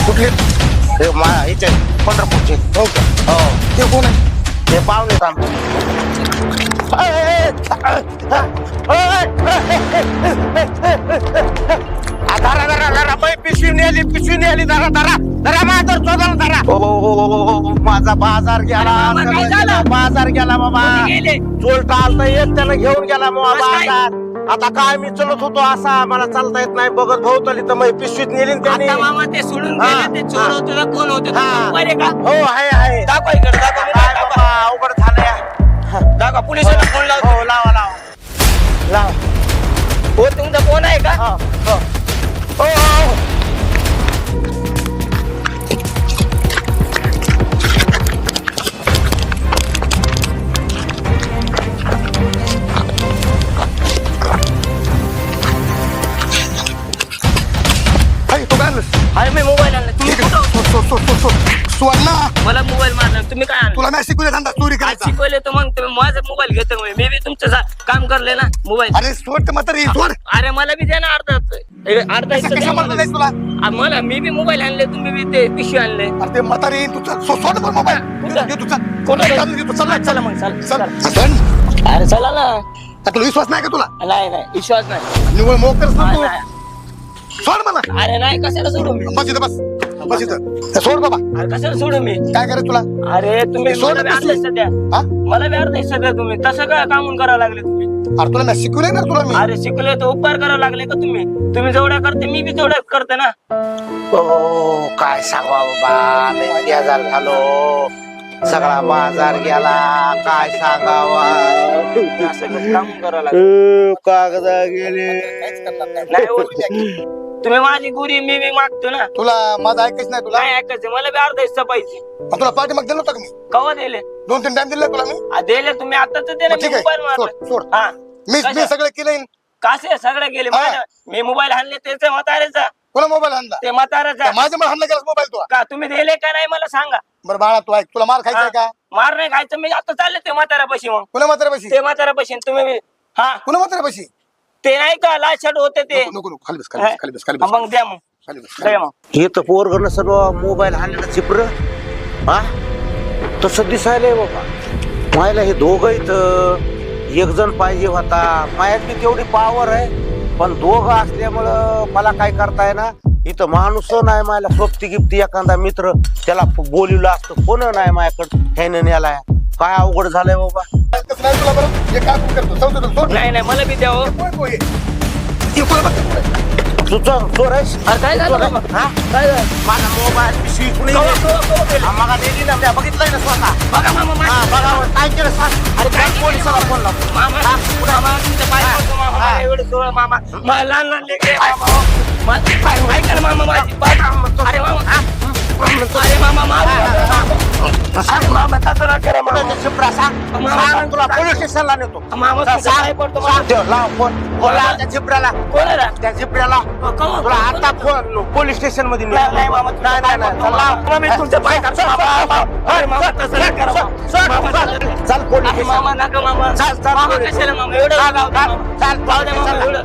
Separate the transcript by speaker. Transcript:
Speaker 1: कुठले इथे पंढरपूरचे हो का? हो ते कोण आहे? ते पाहुणे पिशवी नेली माझा बाजार गेला बाबा चोरटा आलता येत त्याला घेऊन गेला बाजार. आता काय मी चलत होतो असा मला चालता येत नाही बघत भोवताली तर मग पिशवीत नेली त्याने.
Speaker 2: मामा ते सोडून गेले ते चोर होते ना कोण होते
Speaker 1: हो आहे
Speaker 2: दाखवा इकडे दाखवा
Speaker 1: अवघड झालंय.
Speaker 2: दाखवा पोलिसांना फोन लावतो.
Speaker 1: हो लावा
Speaker 2: हो तुमचा फोन आहे का?
Speaker 1: हो
Speaker 2: अरे मी मोबाईल आणला तुम्ही
Speaker 1: सुवर्ण
Speaker 2: मला मोबाईल मारला तुम्ही काय आणलं?
Speaker 1: तुला नाही शिकवले धंदा चोरी करायचा.
Speaker 2: शिकवले तर मग तुम्ही माझा मोबाईल घेतो मी बी तुमचं काम करले ना मोबाईल.
Speaker 1: अरे सोड म्हातारी सोड.
Speaker 2: अरे मला बी द्या ना अर्धा हिस्सा द्या मला.
Speaker 1: नाही तुला
Speaker 2: मला मी बी मोबाईल आणले तुम्ही बी ते पिशवी आणले.
Speaker 1: अरे ते म्हातारी तुझा सोड बरं मोबाईल तुझा
Speaker 2: चला चला मग चला
Speaker 1: चल.
Speaker 2: अरे चला ना.
Speaker 1: तुला विश्वास नाही का तुला?
Speaker 2: नाही विश्वास नाही.
Speaker 1: निवळ मोकरच
Speaker 2: नाही,
Speaker 1: नको.
Speaker 2: नाही.
Speaker 1: सोड मला.
Speaker 2: अरे नाही कशाला सोडू मी?
Speaker 1: बस इथं सोड बाबा.
Speaker 2: अरे कशाला सोडू मी?
Speaker 1: काय करायचं तुला?
Speaker 2: अरे तुम्ही
Speaker 1: सोड
Speaker 2: मला बी आणलंय सध्या.
Speaker 1: हा?
Speaker 2: मला बी अर्ध हिस्सा द्या तुम्ही. तसं काय कामून करावं लागले तुम्ही?
Speaker 1: अरे तुला नाही शिकवलंय ना तुला मी.
Speaker 2: अरे शिकले तर उपकार करावं लागले का तुम्ही जेवढ्या करते मी बी तेवढ्या करते ना.
Speaker 1: हो काय सांगा बाबा लय बेजार झालो. सगळा बाजार गेला काय सांगावा.
Speaker 2: असं काम करावं लागलं.
Speaker 1: कागद गेले.
Speaker 2: नाही हो. तुम्ही माझी गुरी मी मागतो ना.
Speaker 1: तुला माझं ऐकायच नाही तुला?
Speaker 2: नाही ऐकायचं मला बी अर्धा हिस्सा पाहिजे.
Speaker 1: तुला पाठी मग दिलं होतं का मी?
Speaker 2: कवा दिले?
Speaker 1: 2-3 टाइम दिले तुला मी.
Speaker 2: दिले तुम्ही आताच दिले.
Speaker 1: ठीक
Speaker 2: मोबाईल
Speaker 1: आहे सोड
Speaker 2: मारला.
Speaker 1: सोड.
Speaker 2: हा
Speaker 1: मी सगळं केलंय.
Speaker 2: कसे सगळे गेले मी मोबाईल आणले त्याचा म्हाताऱ्याचा.
Speaker 1: तुला मोबाईल आणला
Speaker 2: ते म्हाताऱ्याचा
Speaker 1: माझ्या मला हाणला गेला मोबाईल तुला.
Speaker 2: का तुम्ही दिले का नाही मला सांगा.
Speaker 1: बरं बाळा तू ऐक तुला मार खायचाय का?
Speaker 2: मार नाही खायचं मी आता चालले ते म्हाताऱ्यापाशी. मग
Speaker 1: कुणा म्हाताऱ्यापाशी?
Speaker 2: ते म्हाताऱ्यापाशी तुम्ही हा
Speaker 1: कुणा म्हाताऱ्यापाशी?
Speaker 2: ते नाही का लाल शर्ट होते ते.
Speaker 1: नको खाली बस खाली बस
Speaker 2: मग द्या मग
Speaker 1: खाली बस.
Speaker 2: द्या मग.
Speaker 1: हे तर पोरगण सर्व मोबाईल हाणलेला चिपर हा तसं दिसायलंय बाबा. मायला हे दोघं इथं एक जण पाहिजे होता. मायातली तेवढी पावर आहे पण दोघं असल्यामुळं मला काय करताय ना. इथं माणूस नाही मायला सोबती गिफ्टी एखादा मित्र त्याला बोलवलं असतं कोण नाही माझ्याकडे ह्यानं न्यालाय. काय अवघड झालंय बाबा.
Speaker 2: नाही मला बी द्यावं.
Speaker 1: तुझं चोर आहेस?
Speaker 2: काय झालं मग? काय झालं?
Speaker 1: माझा मोबाईल पिशवी कुणी आम्हाला दिली ना. बघितलंय ना स्वतः.
Speaker 2: बघा मामा
Speaker 1: बघा काय केलं सांग. अरे काय पोलिसाला फोन लावतो.
Speaker 2: मामा तुमच्या पाय पडतो मामा. मला एवढं सोडा मामा. मला लहान लेकरं आहे मामा. ऐका ना मामा माझी पाय. अरे मामा अरे मामा मामा तसं ना करा मामा.
Speaker 1: शिप्रा सांग तुला पोलीस स्टेशनला नेतो.
Speaker 2: मामा पाय पडतो मामा.
Speaker 1: लाव फोन बोला त्या चिपऱ्याला.
Speaker 2: कोण आहे रे?
Speaker 1: त्या चिपऱ्याला तुला आता फोन पोलीस स्टेशन मध्ये
Speaker 2: नाही मामा नाही मी तुमच्या पाय काढतो. अरे मामा तसं ना करा
Speaker 1: चल पोलीस
Speaker 2: मामा नका मामा.
Speaker 1: चल
Speaker 2: मामा कशाला मामा एवढं
Speaker 1: चाल
Speaker 2: जाऊ द्या मामा एवढं.